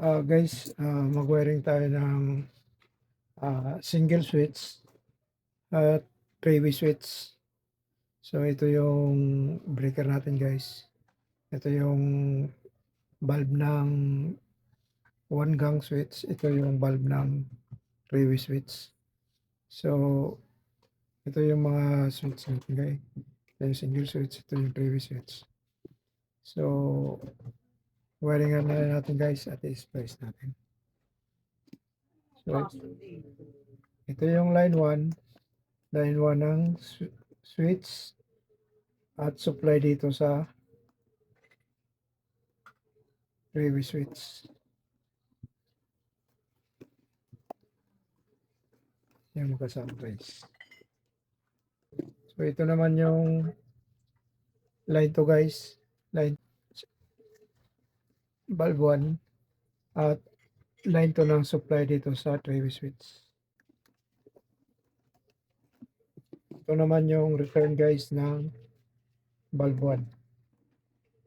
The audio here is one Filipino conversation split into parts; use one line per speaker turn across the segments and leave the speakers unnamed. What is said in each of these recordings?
Guys, mag-wiring tayo ng single switch at three-way switch. So ito yung breaker natin guys. Ito yung bulb ng one gang switch. Ito yung bulb ng three-way switch. So ito yung mga switch natin guys. Ito yung single switch, ito yung three-way switch. So wiringan na natin guys at i-splice natin. So ito yung line 1 ng switch at supply dito sa three-way switch. Yan magkasama guys. So ito naman yung line 2 guys. Line bulb 1 at line 2 ng supply dito sa three-way switch. Ito naman yung return guys ng bulb 1.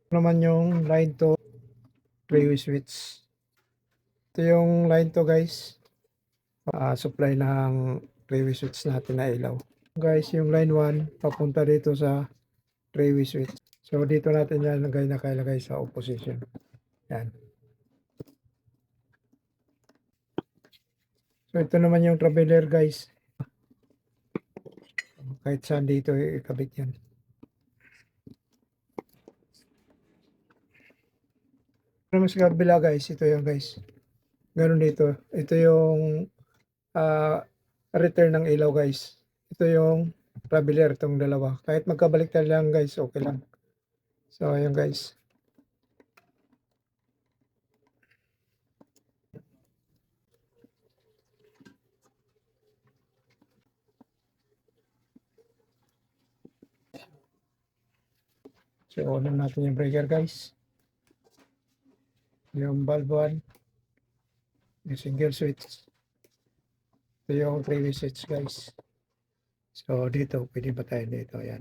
Ito naman yung line 2 three-way switch. Ito yung line 2 guys. Supply ng three-way switch natin na ilaw. Guys, yung line 1 papunta dito sa three-way switch. So dito natin yan nakalagay sa opposition. Yan. So ito naman yung traveler guys. Kahit saan dito ikabit yan. Naman sa kabila guys, ito yung guys. Ganun dito. Ito yung return ng ilaw guys. Ito yung traveler, itong dalawa. Kahit magkabaliktad lang guys, okay lang. So ayun guys. So on natin yung breaker guys. Yung bulb 1. Yung single switch. Ito yung three-way switch guys. So dito, pwede ba tayo dito? Ayan.